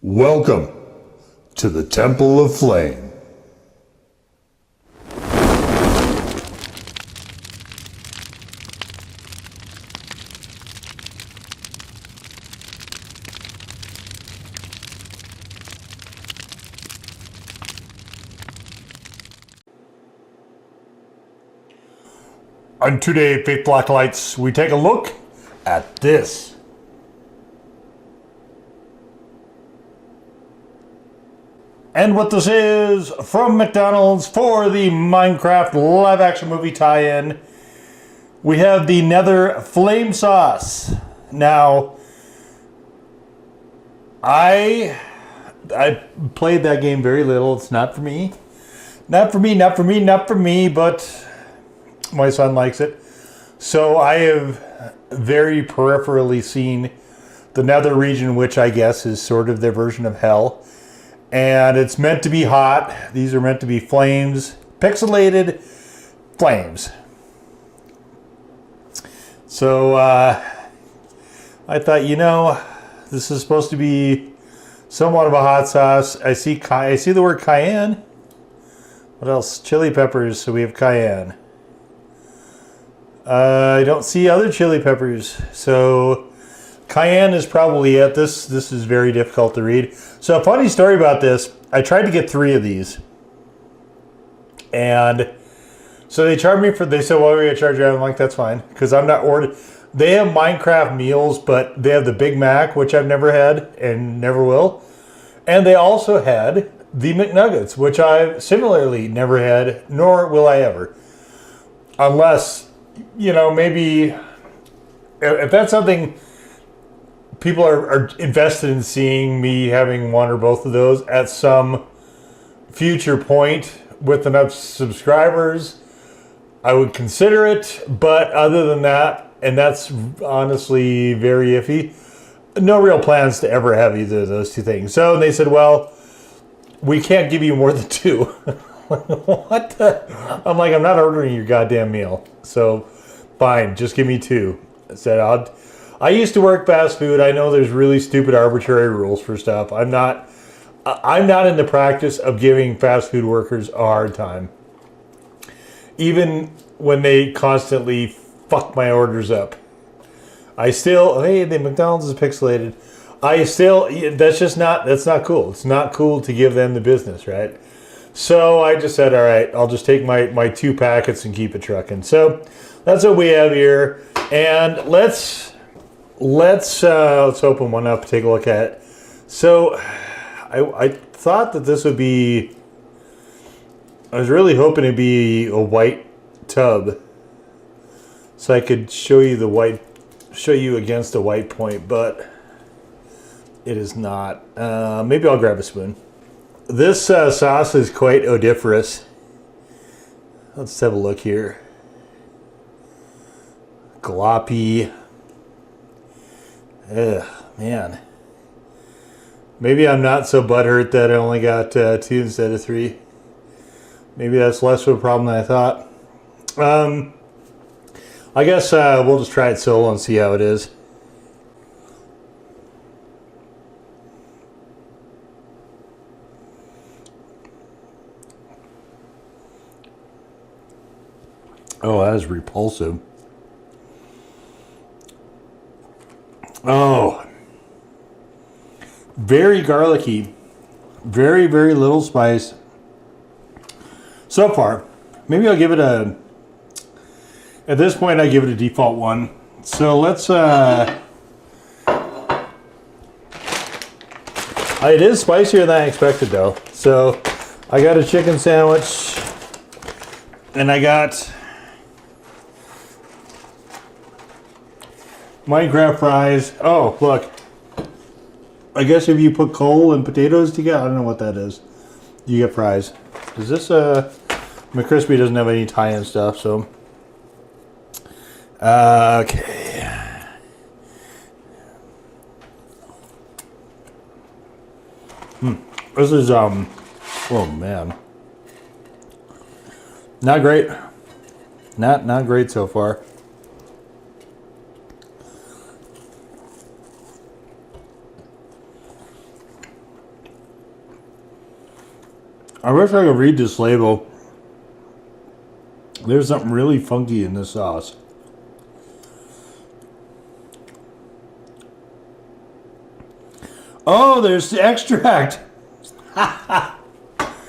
Welcome to the Temple of Flame. On today, Faithful Acolytes, we take a look at this. And what this is from McDonald's for the Minecraft live-action movie tie-in, we have the Nether flame sauce. Now, I played that game very little. It's not for me. Not for me, but my son likes it. So I have very peripherally seen the Nether region, which I guess is sort of their version of hell. And it's meant to be hot. These are meant to be flames, pixelated flames. So I thought, this is supposed to be somewhat of a hot sauce. I see the word cayenne. What else? Chili peppers. So we have cayenne. I don't see other chili peppers. So cayenne is probably it. This is very difficult to read. So a funny story about this, I tried to get 3 of these. And so they charged me they said, well, we're going to charge you. I'm like, that's fine. Because I'm not ordered. They have Minecraft meals, but they have the Big Mac, which I've never had and never will. And they also had the McNuggets, which I've similarly never had, nor will I ever. Unless, maybe if that's something people are invested in seeing, me having one or both of those at some future point with enough subscribers, I would consider it. But other than that, and that's honestly very iffy, no real plans to ever have either of those 2 things. So they said, well, we can't give you more than 2. What the? I'm like, I'm not ordering your goddamn meal. So fine, just give me 2. I said, I used to work fast food. I know there's really stupid arbitrary rules for stuff. I'm not in the practice of giving fast food workers a hard time. Even when they constantly fuck my orders up. The McDonald's is pixelated. That's not cool. It's not cool to give them the business, right? So I just said, all right, I'll just take my 2 packets and keep it trucking. So that's what we have here. And let's open one up and take a look at it. So I thought that this would be, I was really hoping it'd be a white tub so I could show you against a white point, but it is not. Maybe I'll grab a spoon. This sauce is quite odoriferous. Let's have a look here. Gloppy. Ugh, man. Maybe I'm not so butthurt that I only got 2 instead of 3. Maybe that's less of a problem than I thought. I guess we'll just try it solo and see how it is. Oh, that is repulsive. Oh, very garlicky, very, very little spice. So far, maybe I'll give it at this point, I give it a default 1. So let's, it is spicier than I expected though. So I got a chicken sandwich and I got Minecraft fries. Oh, look. I guess if you put coal and potatoes together, I don't know what that is. You get fries. Is this McCrispy doesn't have any tie-in stuff, so. Okay. This is oh man. Not great. Not great so far. I wish I could read this label. There's something really funky in this sauce. Oh, there's the extract.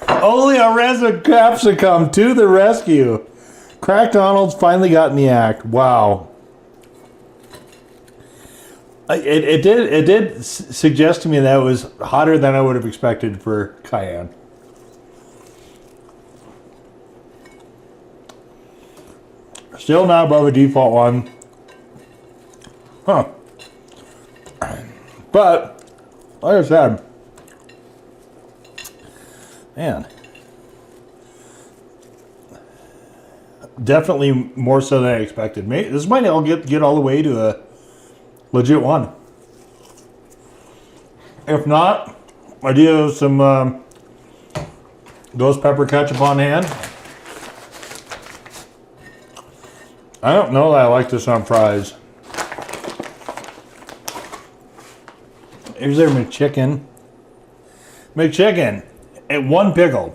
Only a resin capsicum to the rescue. McDonald's finally got in the act. Wow. It did suggest to me that it was hotter than I would have expected for cayenne. Still not above a default one. Huh. But, like I said, man, definitely more so than I expected. Maybe this might all get all the way to a legit one. If not, I do have some ghost pepper ketchup on hand. I don't know that I like this on fries. Here's their McChicken. McChicken, and one pickle,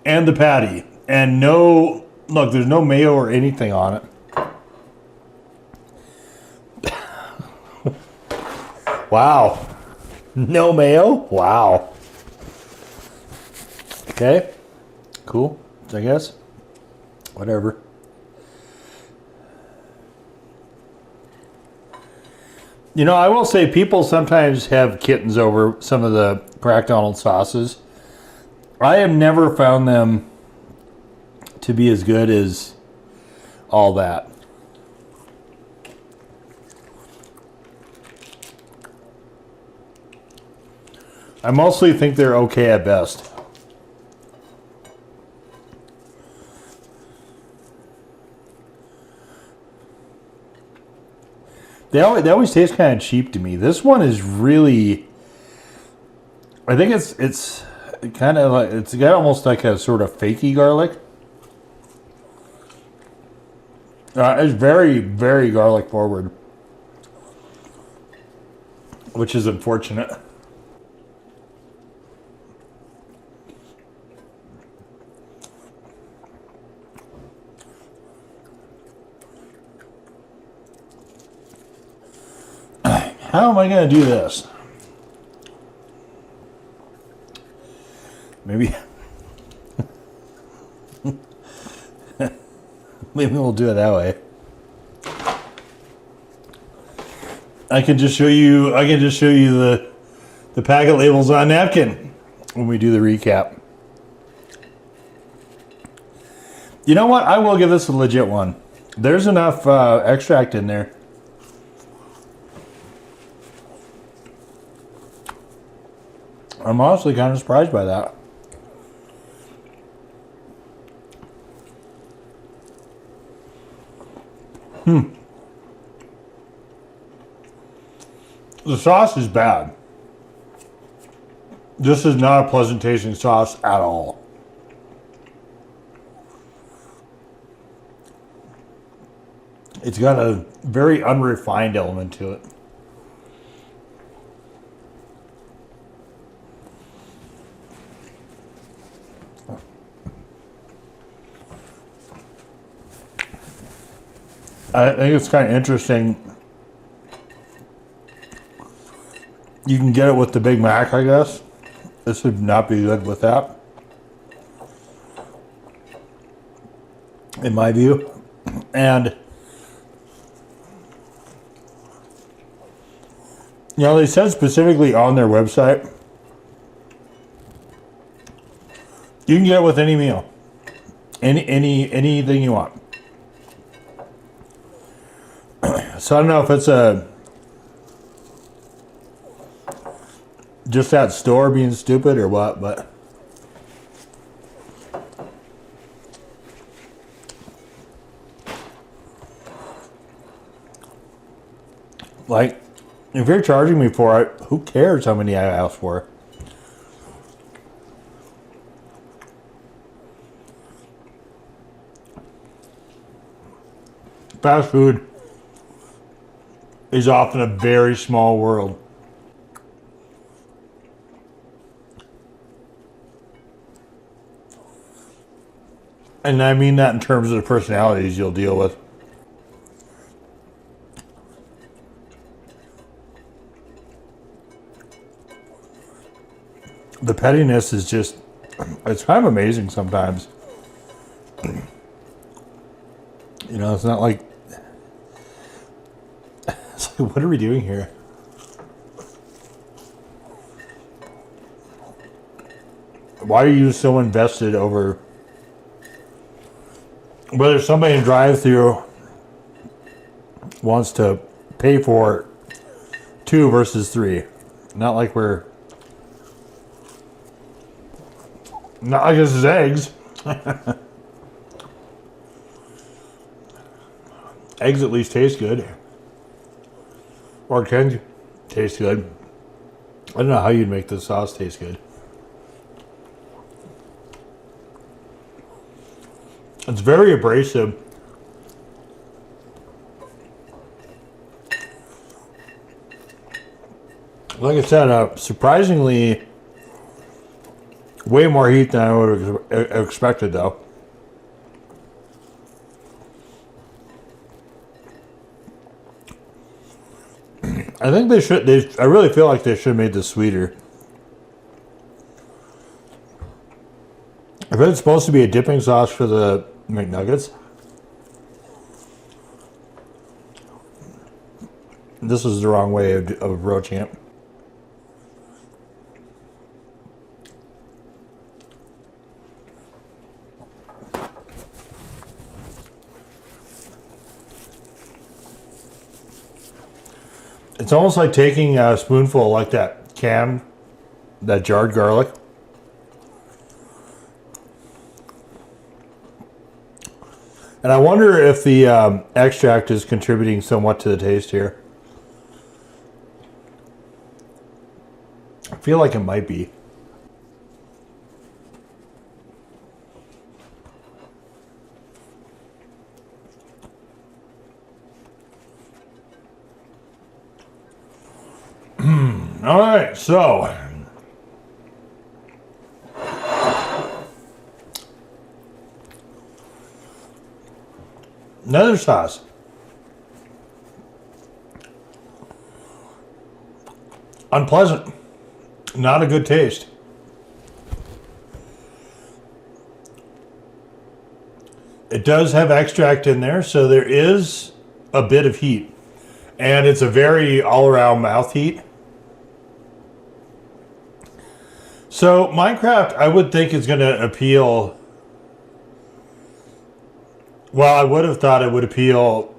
and the patty, and no, look, there's no mayo or anything on it. Wow. No mayo? Wow. Okay. Cool, I guess. Whatever. You know, I will say people sometimes have kittens over some of the McDonald's sauces. I have never found them to be as good as all that. I mostly think they're okay at best. They always taste kind of cheap to me. This one is really, I think it's kind of like, it's got almost like a sort of fakey garlic. It's very, very garlic forward, which is unfortunate. How am I going to do this? Maybe maybe we'll do it that way. I can just show you the packet labels on napkin when we do the recap. You know what? I will give this a legit one. There's enough extract in there. I'm honestly kind of surprised by that. The sauce is bad. This is not a pleasant tasting sauce at all. It's got a very unrefined element to it. I think it's kind of interesting. You can get it with the Big Mac, I guess. This would not be good with that, in my view. And, you know, they said specifically on their website, you can get it with any meal. Anything you want. So I don't know if it's just that store being stupid or what, but like, if you're charging me for it, who cares how many I ask for? Fast food is often a very small world. And I mean that in terms of the personalities you'll deal with. The pettiness is just, it's kind of amazing sometimes. You know, it's not like, it's like, what are we doing here? Why are you so invested over whether somebody in drive-thru wants to pay for 2 versus 3? Not like this is eggs. Eggs at least taste good. Or can taste good. I don't know how you'd make the sauce taste good. It's very abrasive. Like I said, surprisingly way more heat than I would have expected, though. I think they should. I really feel like they should have made this sweeter. I bet it's supposed to be a dipping sauce for the McNuggets. This is the wrong way of approaching it. It's almost like taking a spoonful like that jarred garlic. And I wonder if the extract is contributing somewhat to the taste here. I feel like it might be. All right, so Nether sauce. Unpleasant. Not a good taste. It does have extract in there, so there is a bit of heat. And it's a very all-around mouth heat. So Minecraft, I would think, is going to appeal. Well, I would have thought it would appeal.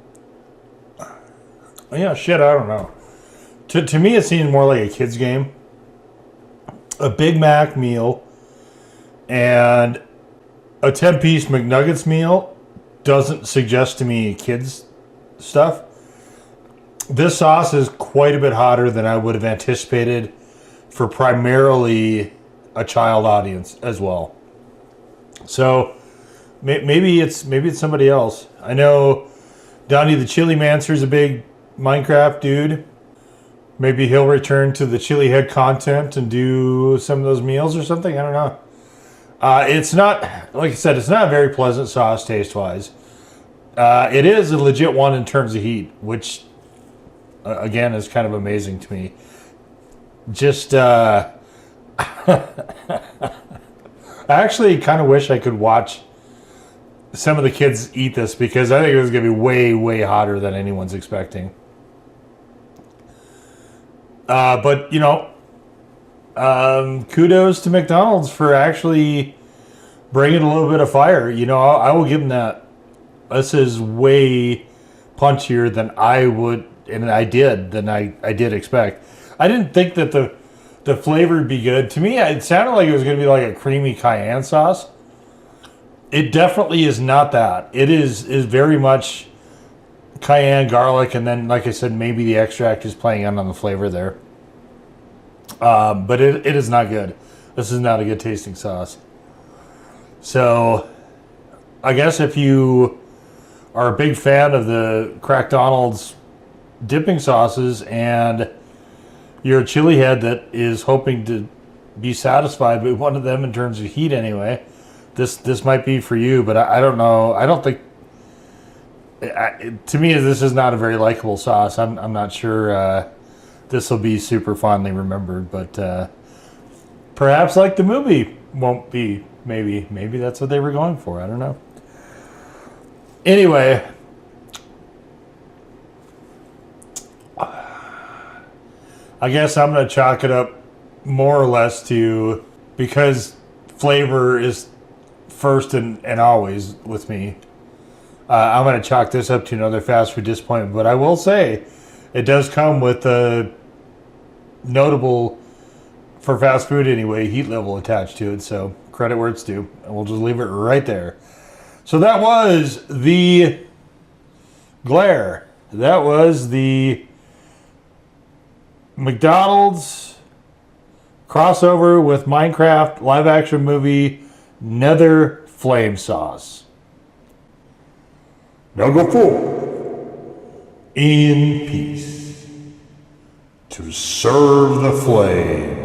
Yeah, shit, I don't know. To me, it seems more like a kid's game. A Big Mac meal and a 10-piece McNuggets meal doesn't suggest to me kids stuff. This sauce is quite a bit hotter than I would have anticipated for primarily a child audience as well. So maybe it's somebody else. I know Donnie the Chili Mancer is a big Minecraft dude. Maybe he'll return to the Chili Head content and do some of those meals or something. I don't know. It's not, like I said, it's not a very pleasant sauce taste-wise. It is a legit one in terms of heat, which, again, is kind of amazing to me. Just, I actually kind of wish I could watch some of the kids eat this, because I think it was going to be way, way hotter than anyone's expecting. But, you know, kudos to McDonald's for actually bringing a little bit of fire. You know, I will give them that. This is way punchier than I would, and I did expect. I didn't think that the flavor would be good. To me, it sounded like it was going to be like a creamy cayenne sauce. It definitely is not that. It is very much cayenne, garlic, and then, like I said, maybe the extract is playing on the flavor there. But it is not good. This is not a good tasting sauce. So, I guess if you are a big fan of the Crackdonald's dipping sauces and you're a chili head that is hoping to be satisfied with one of them in terms of heat anyway, this might be for you, but I don't know. I don't think. To me, this is not a very likable sauce. I'm not sure this will be super fondly remembered, but perhaps like the movie won't be. Maybe that's what they were going for. I don't know. Anyway, I guess I'm going to chalk it up more or less to, because flavor is first and always with me, I'm going to chalk this up to another fast food disappointment. But I will say, it does come with a notable, for fast food anyway, heat level attached to it. So credit where it's due. And we'll just leave it right there. So that was the Glare. That was the McDonald's crossover with Minecraft live action movie Nether Flame Sauce. Now go forth in peace to serve the flame.